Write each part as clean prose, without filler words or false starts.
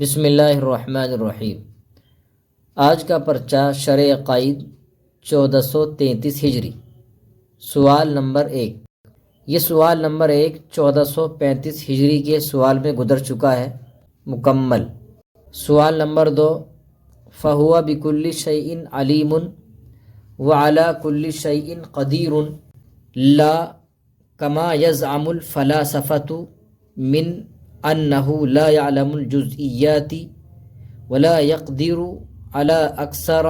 بسم اللہ الرحمن الرحیم۔ آج کا پرچہ شرح عقائد 1433 ہجری۔ سوال نمبر 1۔ یہ سوال نمبر 1 1435 ہجری کے سوال میں گزر چکا ہے مکمل۔ سوال نمبر 2۔ فَهُوَ بِكُلِّ شَيْءٍ عَلِيمٌ وَعَلَى كُلِّ شَيْءٍ قَدِيرٌ لا كما يزعم الفلاسفة من أنه لا يعلم الجزئيات ولا يقدر على أكثر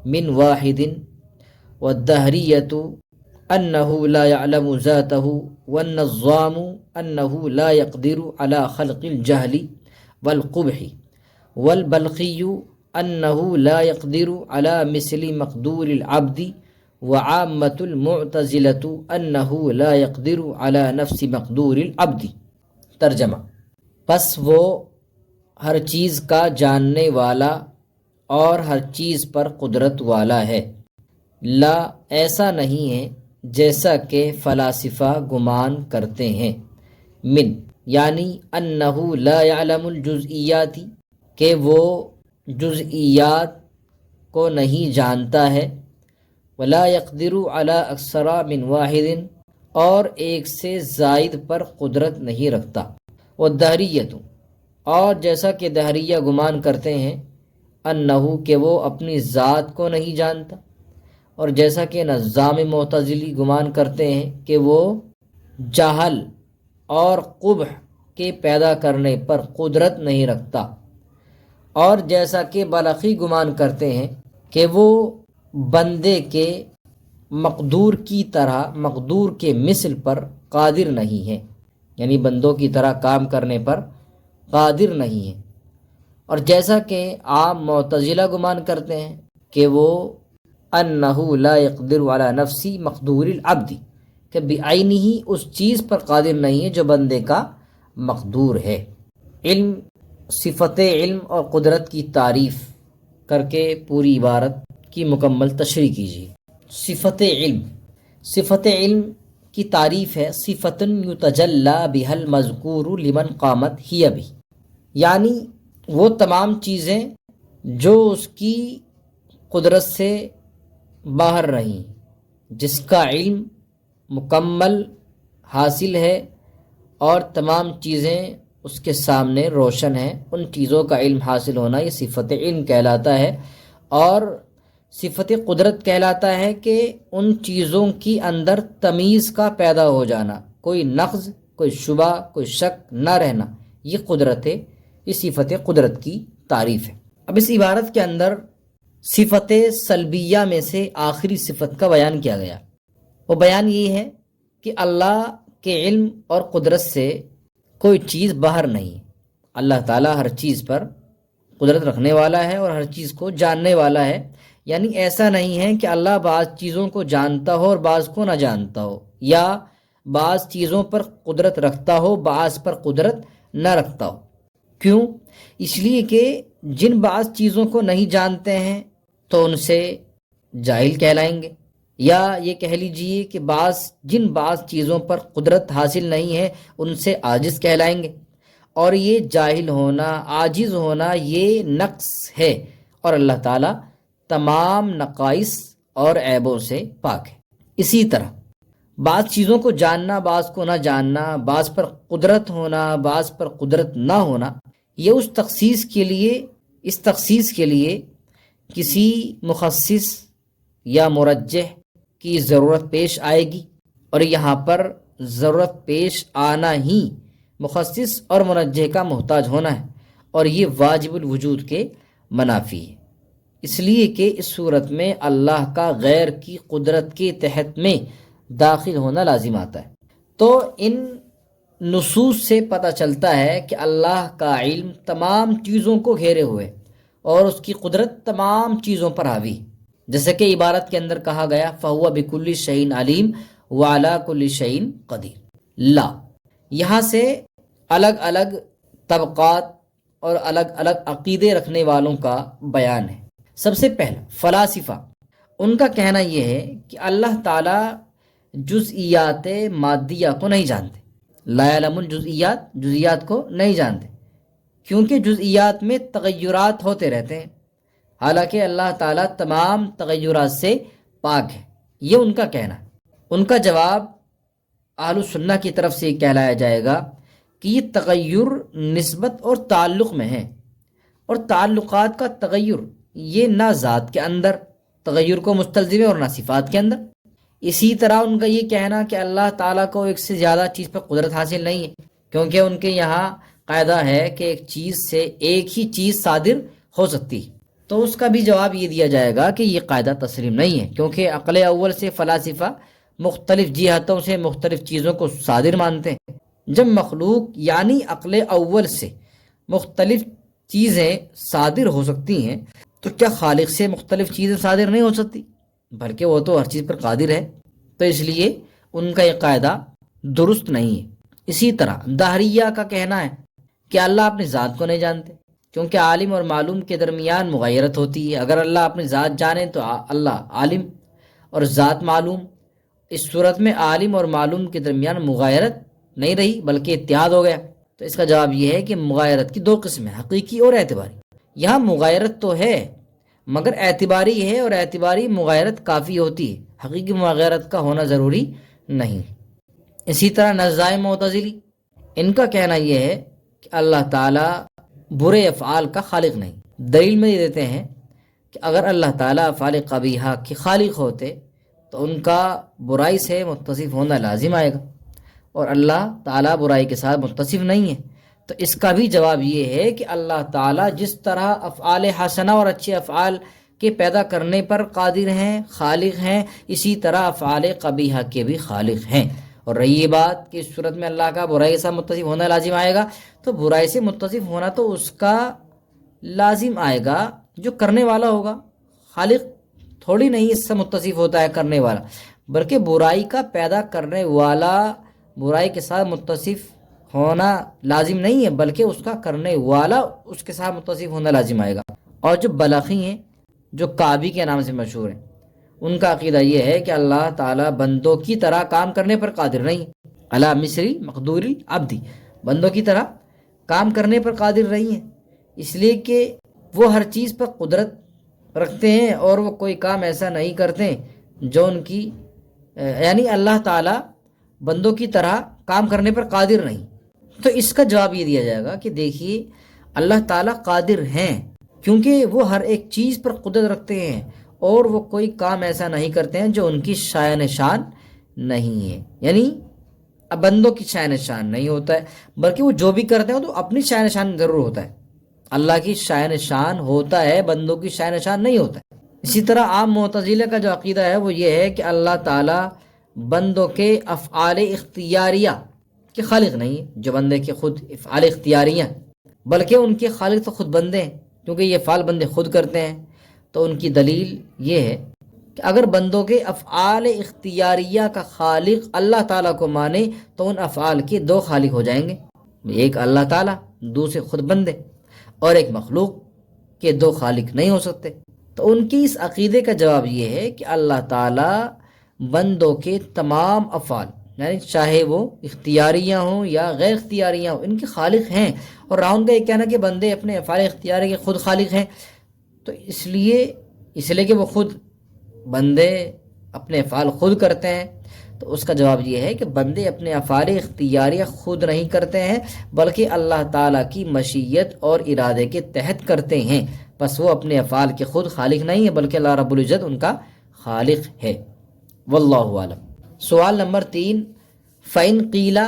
من واحد، والدهرية أنه لا يعلم ذاته، والنظام أنه لا يقدر على خلق الجهل والقبح، والبلخي أنه لا يقدر على مثل مقدور العبد، وعامة المعتزلة أنه لا يقدر على نفس مقدور العبد۔ ترجمہ۔ پس وہ ہر چیز کا جاننے والا اور ہر چیز پر قدرت والا ہے، لا ایسا نہیں ہے جیسا کہ فلاسفہ گمان کرتے ہیں، من یعنی انہ لا یعلم الجزئیات کہ وہ جزئیات کو نہیں جانتا ہے، ولا یقدر علی اکثر من واحد اور ایک سے زائد پر قدرت نہیں رکھتا، والدہریۃ اور جیسا کہ دہریہ گمان کرتے ہیں، انہو کہ وہ اپنی ذات کو نہیں جانتا، اور جیسا کہ نظام معتزلی گمان کرتے ہیں کہ وہ جہل اور قبح کے پیدا کرنے پر قدرت نہیں رکھتا، اور جیسا کہ بلخی گمان کرتے ہیں کہ وہ بندے کے مقدور کی طرح مقدور کے مثل پر قادر نہیں ہے، یعنی بندوں کی طرح کام کرنے پر قادر نہیں ہے، اور جیسا کہ عام معتزلہ گمان کرتے ہیں کہ وہ انہو لا یقدر علی نفسی مقدور العبد کہ بعینہ ہی اس چیز پر قادر نہیں ہے جو بندے کا مقدور ہے۔ علم، صفت علم اور قدرت کی تعریف کر کے پوری عبارت کی مکمل تشریح کیجیے۔ صفت علم۔ صفت علم کی تعریف ہے صفت یتجلی بها المذکور لمن قامت ہی بھی، یعنی وہ تمام چیزیں جو اس کی قدرت سے باہر رہیں، جس کا علم مکمل حاصل ہے اور تمام چیزیں اس کے سامنے روشن ہیں، ان چیزوں کا علم حاصل ہونا یہ صفت علم کہلاتا ہے۔ اور صفت قدرت کہلاتا ہے کہ ان چیزوں کی اندر تمیز کا پیدا ہو جانا، کوئی نقض، کوئی شبہ، کوئی شک نہ رہنا، یہ قدرت ہے، یہ صفت قدرت کی تعریف ہے۔ اب اس عبارت کے اندر صفت سلبیہ میں سے آخری صفت کا بیان کیا گیا۔ وہ بیان یہ ہے کہ اللہ کے علم اور قدرت سے کوئی چیز باہر نہیں، اللہ تعالیٰ ہر چیز پر قدرت رکھنے والا ہے اور ہر چیز کو جاننے والا ہے، یعنی ایسا نہیں ہے کہ اللہ بعض چیزوں کو جانتا ہو اور بعض کو نہ جانتا ہو، یا بعض چیزوں پر قدرت رکھتا ہو بعض پر قدرت نہ رکھتا ہو۔ کیوں؟ اس لیے کہ جن بعض چیزوں کو نہیں جانتے ہیں تو ان سے جاہل کہلائیں گے، یا یہ کہہ لیجئے کہ جن بعض چیزوں پر قدرت حاصل نہیں ہے ان سے عاجز کہلائیں گے، اور یہ جاہل ہونا، عاجز ہونا یہ نقص ہے، اور اللہ تعالیٰ تمام نقائص اور عیبوں سے پاک ہے۔ اسی طرح بعض چیزوں کو جاننا، بعض کو نہ جاننا، بعض پر قدرت ہونا، بعض پر قدرت نہ ہونا، یہ اس تخصیص کے لیے کسی مخصص یا مرجح کی ضرورت پیش آئے گی، اور یہاں پر ضرورت پیش آنا ہی مخصص اور مرجح کا محتاج ہونا ہے، اور یہ واجب الوجود کے منافی ہے، اس لیے کہ اس صورت میں اللہ کا غیر کی قدرت کے تحت میں داخل ہونا لازم آتا ہے۔ تو ان نصوص سے پتہ چلتا ہے کہ اللہ کا علم تمام چیزوں کو گھیرے ہوئے اور اس کی قدرت تمام چیزوں پر حاوی، جیسے کہ عبارت کے اندر کہا گیا فَهُوَ بِكُلِّ شَيْءٍ عَلِيمٌ وَعَلَى كُلِّ شَيْءٍ قَدِيرٌ۔ لا یہاں سے الگ الگ طبقات اور الگ الگ عقیدے رکھنے والوں کا بیان ہے۔ سب سے پہلا فلاسفہ، ان کا کہنا یہ ہے کہ اللہ تعالیٰ جزئیات مادیہ کو نہیں جانتے، لا علم الجزئیات، جزئیات کو نہیں جانتے، کیونکہ جزئیات میں تغیرات ہوتے رہتے ہیں، حالانکہ اللہ تعالیٰ تمام تغیرات سے پاک ہے، یہ ان کا کہنا ہے۔ ان کا جواب اہل السنہ کی طرف سے یہ کہلایا جائے گا کہ یہ تغیر نسبت اور تعلق میں ہے، اور تعلقات کا تغیر یہ نہ ذات کے اندر تغیر کو مستلزم ہے اور نہ صفات کے اندر۔ اسی طرح ان کا یہ کہنا کہ اللہ تعالیٰ کو ایک سے زیادہ چیز پر قدرت حاصل نہیں ہے، کیونکہ ان کے یہاں قاعدہ ہے کہ ایک چیز سے ایک ہی چیز صادر ہو سکتی ہے، تو اس کا بھی جواب یہ دیا جائے گا کہ یہ قاعدہ تسلیم نہیں ہے، کیونکہ عقل اول سے فلاسفہ مختلف جہتوں سے مختلف چیزوں کو صادر مانتے ہیں۔ جب مخلوق یعنی عقل اول سے مختلف چیزیں صادر ہو سکتی ہیں تو کیا خالق سے مختلف چیزیں صادر نہیں ہو سکتی؟ بلکہ وہ تو ہر چیز پر قادر ہے، تو اس لیے ان کا یہ قاعدہ درست نہیں ہے۔ اسی طرح دہریہ کا کہنا ہے کہ اللہ اپنی ذات کو نہیں جانتے، کیونکہ عالم اور معلوم کے درمیان مغایرت ہوتی ہے۔ اگر اللہ اپنی ذات جانے تو اللہ عالم اور ذات معلوم، اس صورت میں عالم اور معلوم کے درمیان مغایرت نہیں رہی بلکہ اتحاد ہو گیا۔ تو اس کا جواب یہ ہے کہ مغایرت کی دو قسمیں، حقیقی اور اعتباری۔ یہاں مغایرت تو ہے مگر اعتباری ہے، اور اعتباری مغایرت کافی ہوتی ہے، حقیقی مغایرت کا ہونا ضروری نہیں۔ اسی طرح نزاع معتزلی، ان کا کہنا یہ ہے کہ اللہ تعالیٰ برے افعال کا خالق نہیں۔ دلیل میں یہ دیتے ہیں کہ اگر اللہ تعالیٰ افعال قبیحہ کے خالق ہوتے تو ان کا برائی سے متصف ہونا لازم آئے گا، اور اللہ تعالیٰ برائی کے ساتھ متصف نہیں ہے۔ تو اس کا بھی جواب یہ ہے کہ اللہ تعالیٰ جس طرح افعال حسنہ اور اچھے افعال کے پیدا کرنے پر قادر ہیں، خالق ہیں، اسی طرح افعال قبیحہ کے بھی خالق ہیں۔ اور رہی یہ بات کہ اس صورت میں اللہ کا برائی سے متصف ہونا لازم آئے گا، تو برائی سے متصف ہونا تو اس کا لازم آئے گا جو کرنے والا ہوگا، خالق تھوڑی نہیں اس سے متصف ہوتا ہے کرنے والا، بلکہ برائی کا پیدا کرنے والا برائی کے ساتھ متصف ہونا لازم نہیں ہے، بلکہ اس کا کرنے والا اس کے ساتھ متصف ہونا لازم آئے گا۔ اور جو بلخی ہیں، جو کعبی کے نام سے مشہور ہیں، ان کا عقیدہ یہ ہے کہ اللہ تعالیٰ بندوں کی طرح کام کرنے پر قادر نہیں، علی مصری مقدور العبدی، بندوں کی طرح کام کرنے پر قادر نہیں ہے، اس لیے کہ وہ ہر چیز پر قدرت رکھتے ہیں اور وہ کوئی کام ایسا نہیں کرتے جو ان کی یعنی اللہ تعالیٰ بندوں کی طرح کام کرنے پر قادر نہیں۔ تو اس کا جواب یہ دیا جائے گا کہ دیکھیے اللہ تعالیٰ قادر ہیں کیونکہ وہ ہر ایک چیز پر قدرت رکھتے ہیں، اور وہ کوئی کام ایسا نہیں کرتے ہیں جو ان کی شایان شان نہیں ہے، یعنی اب بندوں کی شایان شان نہیں ہوتا ہے، بلکہ وہ جو بھی کرتے ہیں تو اپنی شایان شان ضرور ہوتا ہے، اللہ کی شایان شان ہوتا ہے، بندوں کی شایان شان نہیں ہوتا ہے۔ اسی طرح عام معتزلہ کا جو عقیدہ ہے وہ یہ ہے کہ اللہ تعالیٰ بندوں کے افعال اختیاریہ کے خالق نہیں ہے، جو بندے کے خود افعال اختیاریہ بلکہ ان کے خالق تو خود بندے ہیں، کیونکہ یہ افعال بندے خود کرتے ہیں۔ تو ان کی دلیل یہ ہے کہ اگر بندوں کے افعال اختیاریہ کا خالق اللہ تعالیٰ کو مانے تو ان افعال کے دو خالق ہو جائیں گے، ایک اللہ تعالیٰ، دوسرے خود بندے، اور ایک مخلوق کے دو خالق نہیں ہو سکتے۔ تو ان کی اس عقیدے کا جواب یہ ہے کہ اللہ تعالیٰ بندوں کے تمام افعال، یعنی چاہے وہ اختیاریہ ہوں یا غیر اختیاریہ ہوں، ان کے خالق ہیں، اور راؤن کا یہ کہنا کہ بندے اپنے افعال اختیاریہ کے خود خالق ہیں، تو اس لیے کہ وہ خود بندے اپنے افعال خود کرتے ہیں، تو اس کا جواب یہ ہے کہ بندے اپنے افعال اختیاریہ خود نہیں کرتے ہیں بلکہ اللہ تعالیٰ کی مشیت اور ارادے کے تحت کرتے ہیں، بس وہ اپنے افعال کے خود خالق نہیں ہے بلکہ اللہ رب العزت ان کا خالق ہے۔ واللہ اعلم۔ سوال نمبر 3، فَإِنْ قِيلَ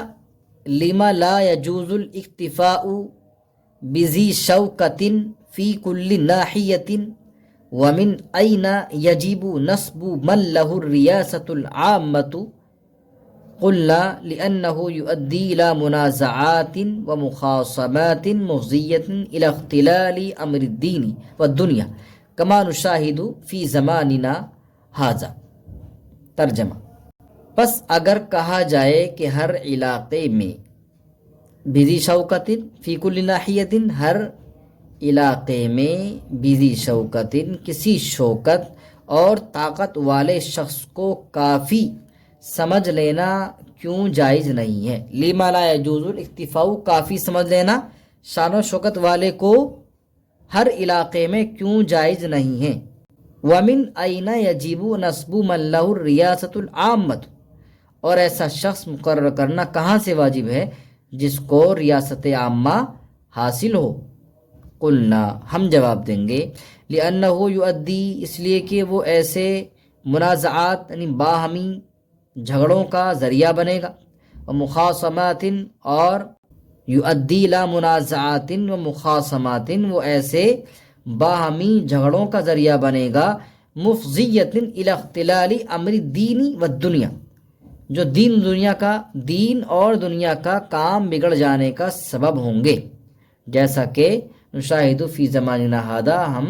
لِمَ لَا يَجُوزُ الْاكْتِفَاءُ بِذِي شَوْكَةٍ فِي كُلِّ نَاحِيَةٍ وَمِنْ أَيْنَ يَجِبُ نَصْبُ مَنْ لَهُ الرِّيَاسَةُ الْعَامَّةُ قُلْنَا لِأَنَّهُ يُؤَدِّي إِلَى مُنَازَعَاتٍ وَمُخَاصَمَاتٍ مُفْضِيَّةٍ إِلَى اخْتِلَالِ أَمْرِ الدِّينِ وَالدُّنْيَا كَمَا نُشَاهِدُ فِي زَمَانِنَا هَذَا۔ ترجمہ: پس اگر کہا جائے کہ ہر علاقے میں بذی شوکتن فی کل ناحیتن، ہر علاقے میں بذی شوکتن کسی شوکت اور طاقت والے شخص کو کافی سمجھ لینا کیوں جائز نہیں ہے؟ لما لا یجوز الاکتفاء، کافی سمجھ لینا شان و شوکت والے کو ہر علاقے میں کیوں جائز نہیں ہے؟ وَمِنْ أَيْنَ يَجِبُ نَصْبُ مَنْ لَهُ الرِّيَاسَةُ الْعَامَّةُ، اور ایسا شخص مقرر کرنا کہاں سے واجب ہے جس کو ریاست عامہ حاصل ہو؟ قلنا، ہم جواب دیں گے، لِأَنَّهُ يُؤَدِّي، اس لیے کہ وہ ایسے منازعات یعنی باہمی جھگڑوں کا ذریعہ بنے گا، ومخاصمات، اور یؤدی لا منازعات و مخاصمات، وہ ایسے باہمی جھگڑوں کا ذریعہ بنے گا، مفضیۃ الی اختلال امر الدین والدنیا، جو دین اور دنیا کا کام بگڑ جانے کا سبب ہوں گے، جیسا کہ نشاہد فی زماننا ھذا، ہم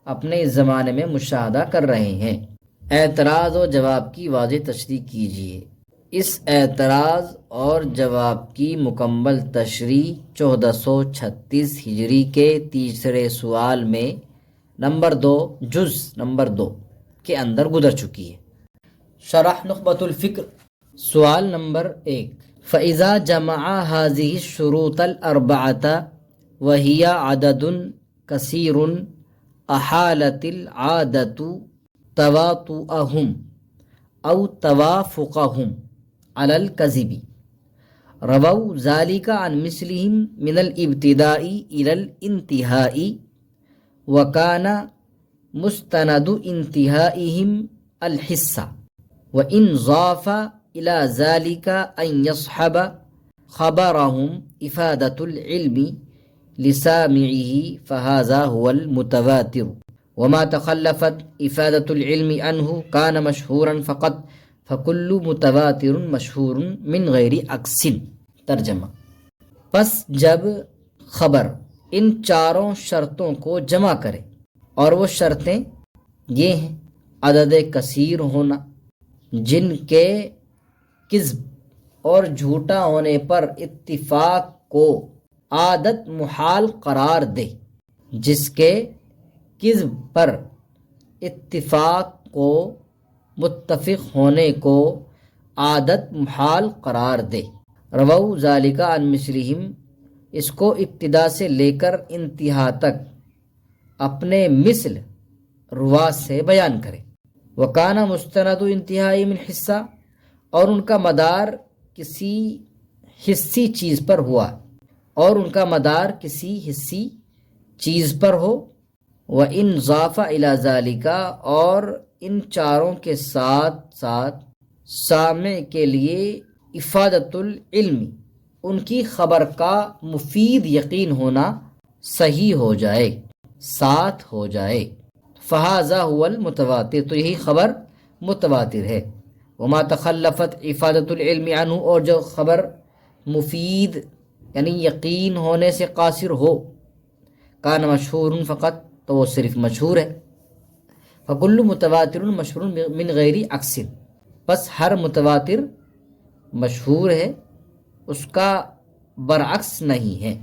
اپنے اس زمانے میں مشاہدہ کر رہے ہیں۔ اعتراض و جواب کی واضح تشریح کیجیے۔ اس اعتراض اور جواب کی مکمل تشریح 1436 ہجری کے تیسرے سوال میں نمبر 2 جز نمبر 2 کے اندر گزر چکی ہے۔ شرح نخبۃ الفکر، سوال نمبر 1، فَإِذَا جَمَعَ هَذِهِ الشُّرُوطَ الْأَرْبَعَةَ وَهِيَ عَدَدٌ كَثِيرٌ أَحَالَتِ الْعَادَةُ تَوَاطُؤَهُمْ أَوْ تَوَافُقَهُمْ عَلَى الْكَذِبِ، رَوَوْا ذَلِكَ عَنْ مِثْلِهِمْ مِنَ الْإِبْتِدَاءِ إِلَى الْإِنْتِهَاءِ، وَكَانَ مُسْتَنَدُ انتهائهم الْحِسَّةُ، وَإِنْ ضَافَ إِلَى ذَلِكَ أَنْ يَصْحَبَ خَبَرَهُمْ إِفَادَةُ الْعِلْمِ لِسَامِعِهِ فَهَذَا هُوَ الْمُتَوَاتِرُ، وَمَا تَخَلَّفَتْ إِفَادَةُ الْعِلْمِ عَنْهُ كَانَ مَشْهُورًا فَقَطْ، فَكُلُّ مُتَوَاتِرٌ مَشْهُورٌ مِنْ غَيْرِ عَكْسٍ۔ ترجمہ، پس جب خبر ان چاروں شرطوں کو جمع کرے، اور وہ شرطیں یہ ہیں: عدد کثیر ہونا، جن کے کذب اور جھوٹا ہونے پر اتفاق کو عادت محال قرار دے، جس کے کذب پر اتفاق کو متفق ہونے کو عادت محال قرار دے۔ رووا ذالک عن مثلہم، اس کو ابتدا سے لے کر انتہا تک اپنے مثل رواة سے بیان کرے۔ وکانا مستند انتہائی من حصہ، اور ان کا مدار کسی حصی چیز پر ہوا، ہو۔ وَإِنْ ضَافَ إِلَى ذَلِكَ، اور ان چاروں کے ساتھ ساتھ سامع کے لیے افادۃ العلم، ان کی خبر کا مفید یقین ہونا صحیح ہو جائے، ساتھ ہو جائے، فَهَذَا هُوَ الْمُتَوَاتِرُ، تو یہی خبر متواتر ہے۔ وَمَا تَخَلَّفَتْ إِفَادَةُ الْعِلْمِ عَنْهُ، اور جو خبر مفید یعنی یقین ہونے سے قاصر ہو، کان مشہور فقط، تو وہ صرف مشہور ہے۔ فَكُلُّ مُتَوَاتِرٌ مَشْهُورٌ مِنْ غَيْرِ عَكْسٍ، پس ہر متواتر مشہور ہے، اس کا برعکس نہیں ہے۔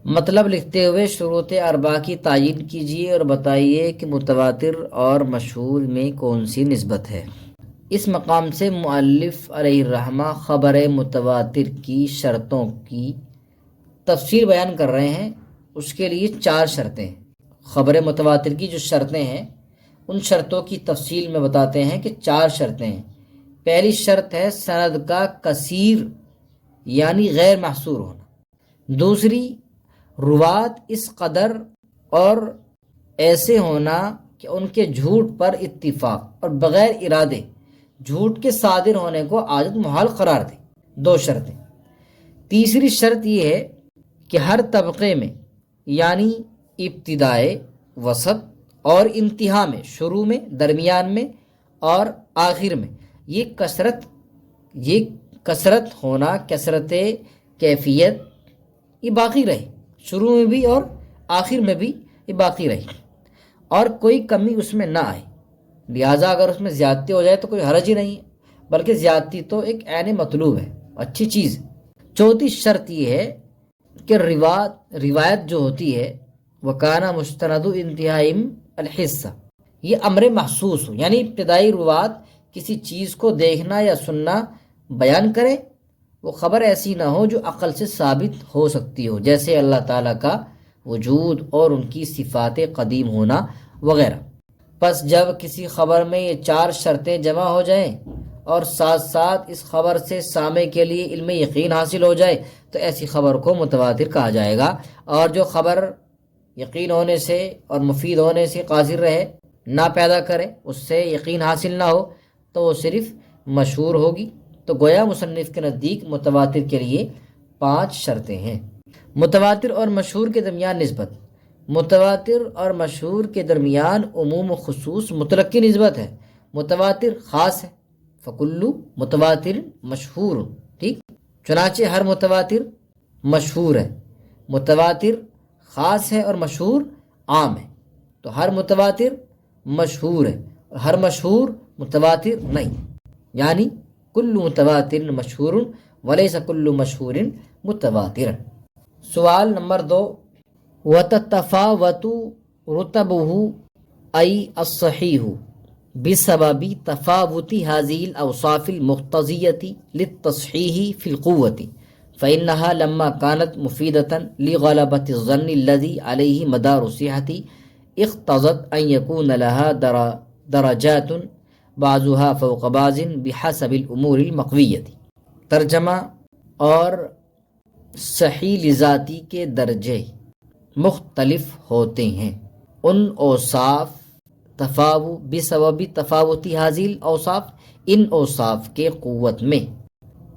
مطلب لکھتے ہوئے شروط اربعہ کی تعیین کیجیے اور بتائیے کہ متواتر اور مشہور میں کون سی نسبت ہے۔ اس مقام سے مؤلف علیہ الرحمہ خبر متواتر کی شرطوں کی تفصیل بیان کر رہے ہیں۔ اس کے لیے 4 شرطیں ہیں۔ خبر متواتر کی جو شرطیں ہیں، ان شرطوں کی تفصیل میں بتاتے ہیں کہ 4 شرطیں ہیں۔ پہلی شرط ہے سند کا کثیر یعنی غیر محصور ہونا۔ دوسری، روات اس قدر اور ایسے ہونا کہ ان کے جھوٹ پر اتفاق اور بغیر ارادے جھوٹ کے صادر ہونے کو عادت محال قرار دے۔ 2 شرطیں۔ تیسری شرط یہ ہے کہ ہر طبقے میں یعنی ابتدائے، وسط اور انتہا میں، شروع میں، درمیان میں اور آخر میں یہ کثرت ہونا، کثرت کیفیت یہ باقی رہے، شروع میں بھی اور آخر میں بھی یہ باقی رہے، اور کوئی کمی اس میں نہ آئے۔ لہٰذا اگر اس میں زیادتی ہو جائے تو کوئی حرج ہی نہیں ہے، بلکہ زیادتی تو ایک عین مطلوب ہے، اچھی چیز ہے۔ چوتھی شرط یہ ہے کہ روایت جو ہوتی ہے وَكَانَ مُسْتَنَدُ انتہائم الحصہ، یہ امر محسوس ہو، یعنی ابتدائی روات کسی چیز کو دیکھنا یا سننا بیان کرے وہ خبر ایسی نہ ہو جو عقل سے ثابت ہو سکتی ہو، جیسے اللہ تعالیٰ کا وجود اور ان کی صفات قدیم ہونا وغیرہ۔ پس جب کسی خبر میں یہ 4 شرطیں جمع ہو جائیں اور ساتھ ساتھ اس خبر سے سامع کے لیے علم یقین حاصل ہو جائے تو ایسی خبر کو متواتر کہا جائے گا، اور جو خبر یقین ہونے سے اور مفید ہونے سے قاصر رہے، نہ پیدا کرے، اس سے یقین حاصل نہ ہو، تو وہ صرف مشہور ہوگی۔ تو گویا مصنف کے نزدیک متواتر کے لیے 5 شرطیں ہیں۔ متواتر اور مشہور کے درمیان نسبت۔ متواتر اور مشہور کے درمیان عموم و خصوص مطلق کی نسبت ہے۔ متواتر خاص ہے، فکلو متواتر مشہور، ٹھیک، چنانچہ ہر متواتر مشہور ہے۔ متواتر خاص ہے اور مشہور عام ہے، تو ہر متواتر مشہور ہے اور ہر مشہور متواتر نہیں، یعنی کل متواتر مشہور ولیس کل مشہور متواتر۔ سوال نمبر 2، وتتفاوت رتبه أي الصحيح بسبب تفاوت هذه الأوصاف المقتضية للتصحيح في القوة، فإنها لما كانت مفيدة لغلبة الظن الذي عليه مدار الصحة اقتضت أن يكون لها درجات بعضها فوق بعض بحسب الأمور المقوية۔ ترجمہ، اور صحیح لذاتی کے درجے مختلف ہوتے ہیں، ان اوصاف بسبب تفاوتی حاصل اوصاف، ان اوصاف کے قوت میں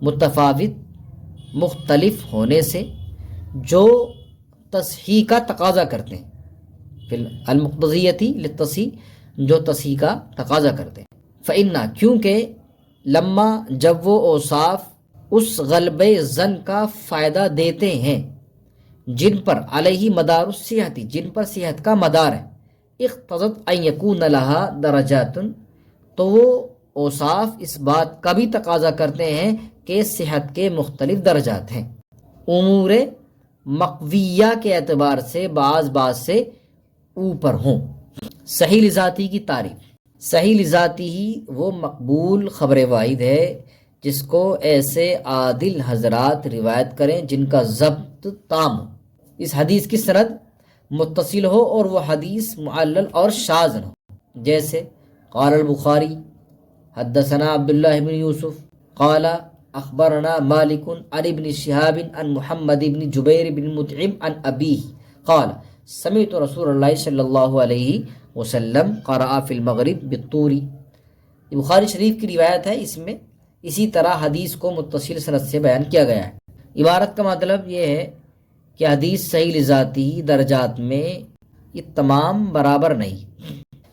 متفاوت مختلف ہونے سے جو تصحیح کا تقاضا کرتے ہیں، فی المقتضیتی للتصحیح، جو تصحیح کا تقاضا کرتے ہیں۔ فإنہ، کیونکہ لما، جب وہ اوصاف اس غلبہ ظن کا فائدہ دیتے ہیں جن پر علیہ مدار الصحت، جن پر صحت کا مدار ہے، اقتضت ان یکون لها درجات، تو وہ اوصاف اس بات کا بھی تقاضا کرتے ہیں کہ صحت کے مختلف درجات ہیں، امور مقویہ کے اعتبار سے بعض سے اوپر ہوں۔ صحیح لذاتی کی تعریف۔ صحیح لذاتی ہی وہ مقبول خبر واحد ہے جس کو ایسے عادل حضرات روایت کریں جن کا ضبط تام ہو، اس حدیث کی سند متصل ہو اور وہ حدیث معلل اور شاذ نہ ہو، جیسے قال البخاری حدثنا عبداللہ بن یوسف قال اخبرنا مالک عن ابن شہاب عن محمد بن جبیر بن مطعم عن ابیہ قال سمعت رسول اللہ صلی اللہ علیہ وسلم قرأ فی المغرب بالطور۔ یہ بخاری شریف کی روایت ہے، اس میں اسی طرح حدیث کو متصل سند سے بیان کیا گیا ہے۔ عبارت کا مطلب یہ ہے کہ حدیث صحیح لذاتی درجات میں یہ تمام برابر نہیں،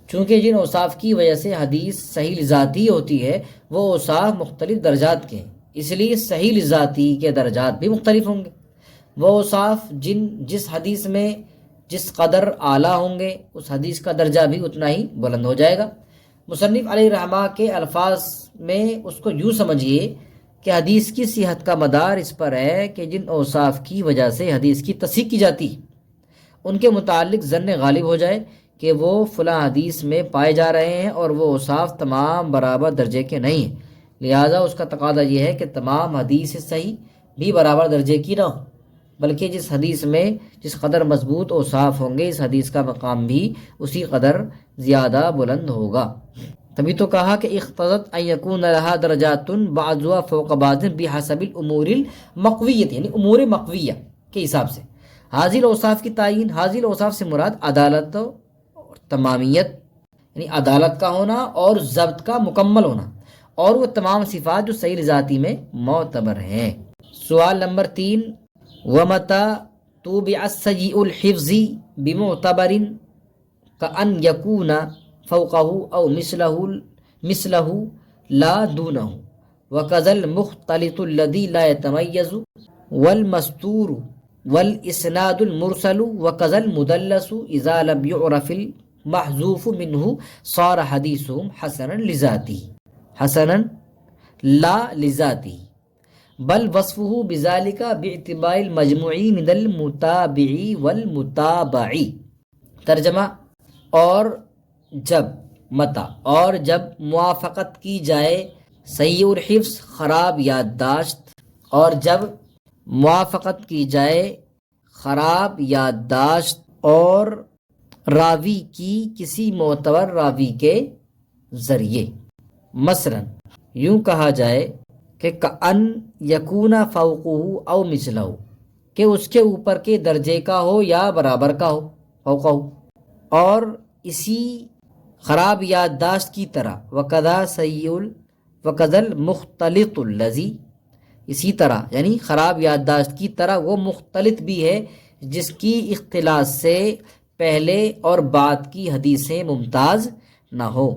چونکہ جن اوصاف کی وجہ سے حدیث صحیح لذاتی ہوتی ہے وہ اوصاف مختلف درجات کے ہیں، اس لیے صحیح لذاتی کے درجات بھی مختلف ہوں گے۔ وہ اوصاف جس حدیث میں جس قدر اعلیٰ ہوں گے اس حدیث کا درجہ بھی اتنا ہی بلند ہو جائے گا۔ مصنف علیہ رحمہ کے الفاظ میں اس کو یوں سمجھیے کہ حدیث کی صحت کا مدار اس پر ہے کہ جن اوصاف کی وجہ سے حدیث کی تصحیح کی جاتی ان کے متعلق ظن غالب ہو جائے کہ وہ فلاں حدیث میں پائے جا رہے ہیں اور وہ اوصاف تمام برابر درجے کے نہیں ہیں، لہٰذا اس کا تقاضا یہ ہے کہ تمام حدیث صحیح بھی برابر درجے کی نہ ہو، بلکہ جس حدیث میں جس قدر مضبوط اوصاف ہوں گے اس حدیث کا مقام بھی اسی قدر زیادہ بلند ہوگا۔ تبھی تو کہا کہ اقتضت ان یکون لها درجات بعضها فوق بعض بحسب الامور المقویۃ، یعنی امور مقویہ کے حساب سے۔ حاصل اوصاف کی تعین، حاصل اوصاف سے مراد عدالت اور تمامیت، یعنی عدالت کا ہونا اور ضبط کا مکمل ہونا، اور وہ تمام صفات جو صحیح ذاتی میں معتبر ہیں۔ سوال نمبر 3، ومتى توبع السيء الحفظ بمعتبر كأن يكون فوقه أو مثله لا دونه، وكذا المختلط الذي لا يتميز، والمستور والإسناد المرسل، وكذا المدلس إذا لم يعرف المحذوف منه صار حديثهم حسنا لذاته، حسنا لا لذاته، بل وصفه بذلك باعتبار المجموع من المتابع والمتابع۔ ترجمہ، اور جب موافقت کی جائے صحیح الحفظ خراب یادداشت اور جب موافقت کی جائے خراب یادداشت اور راوی کی کسی معتبر راوی کے ذریعے، مثلا یوں کہا جائے کہ کأن یکون فوقہ او مثلہ، کہ اس کے اوپر کے درجے کا ہو یا برابر کا ہو، فوقہ ہو، اور اسی خراب یادداشت کی طرح وَكَذَا الْمُخْتَلِطُ الَّذِي، اسی طرح یعنی خراب یادداشت کی طرح وہ مختلط بھی ہے جس کی اختلاط سے پہلے اور بعد کی حدیثیں ممتاز نہ ہو،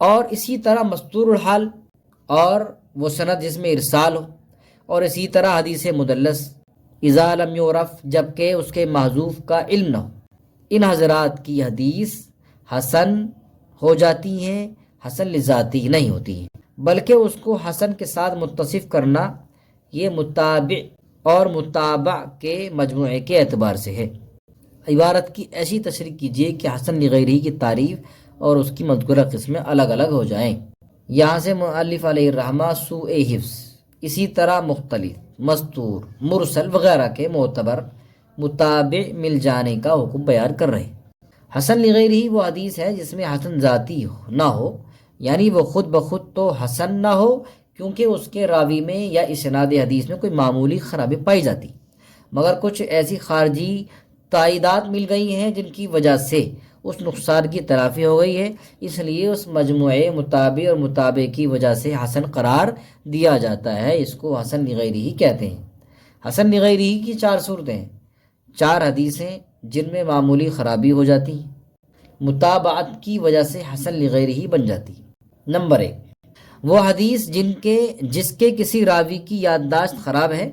اور اسی طرح مستور الحال اور وہ سند جس میں ارسال ہو، اور اسی طرح حدیث مدلس اذا لم یعرف، جبکہ اس کے محذوف کا علم نہ ہو۔ ان حضرات کی حدیث حسن ہو جاتی ہیں، حسن لذاتی نہیں ہوتی ہیں، بلکہ اس کو حسن کے ساتھ متصف کرنا یہ متابع اور متابع کے مجموعے کے اعتبار سے ہے۔ عبارت کی ایسی تشریح کیجیے کہ حسن لغیرہ کی تعریف اور اس کی مذکورہ قسمیں الگ الگ ہو جائیں۔ یہاں سے مؤلف علیہ الرحمہ سوء حفظ، اسی طرح مختلف، مستور، مرسل وغیرہ کے معتبر متابع مل جانے کا حکم بیان کر رہے ہیں۔ حسن لغیرہ وہ حدیث ہے جس میں حسن ذاتی نہ ہو، یعنی وہ خود بخود تو حسن نہ ہو کیونکہ اس کے راوی میں یا اسناد حدیث میں کوئی معمولی خرابی پائی جاتی، مگر کچھ ایسی خارجی تائیدات مل گئی ہیں جن کی وجہ سے اس نقصان کی تلافی ہو گئی ہے، اس لیے اس مجموعے متابع اور متابع کی وجہ سے حسن قرار دیا جاتا ہے۔ اس کو حسن لغیرہ کہتے ہیں۔ حسن لغیرہ کی 4 صورتیں ہیں، 4 حدیثیں جن میں معمولی خرابی ہو جاتی ہیں، متابعت کی وجہ سے حسن لغیرہ بن جاتی ہے۔ نمبر 1، وہ حدیث جس کے کسی راوی کی یادداشت خراب ہے،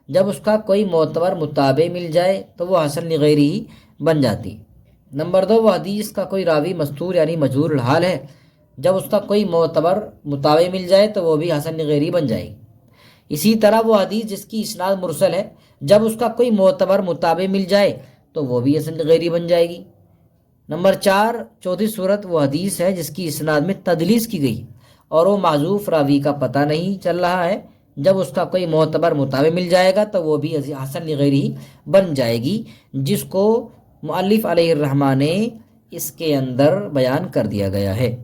جب اس کا کوئی معتبر متابع مل جائے تو وہ حسن لغیرہ بن جاتی۔ نمبر 2، وہ حدیث کا کوئی راوی مستور یعنی مجہول الحال ہے، جب اس کا کوئی معتبر متابع مل جائے تو وہ بھی حسن لغیرہ بن جائے گی۔ اسی طرح وہ حدیث جس کی اسناد مرسل ہے، جب اس کا کوئی معتبر متابع مل جائے تو وہ بھی حسن لغیرہ بن جائے گی۔ نمبر 4، چوتھی صورت وہ حدیث ہے جس کی اسناد میں تدلیس کی گئی اور وہ معذوف راوی کا پتہ نہیں چل رہا ہے، جب اس کا کوئی معتبر متابع مل جائے گا تو وہ بھی حسن لغیرہ بن جائے گی، جس کو مؤلف علیہ الرحمہ نے اس کے اندر بیان کر دیا گیا ہے۔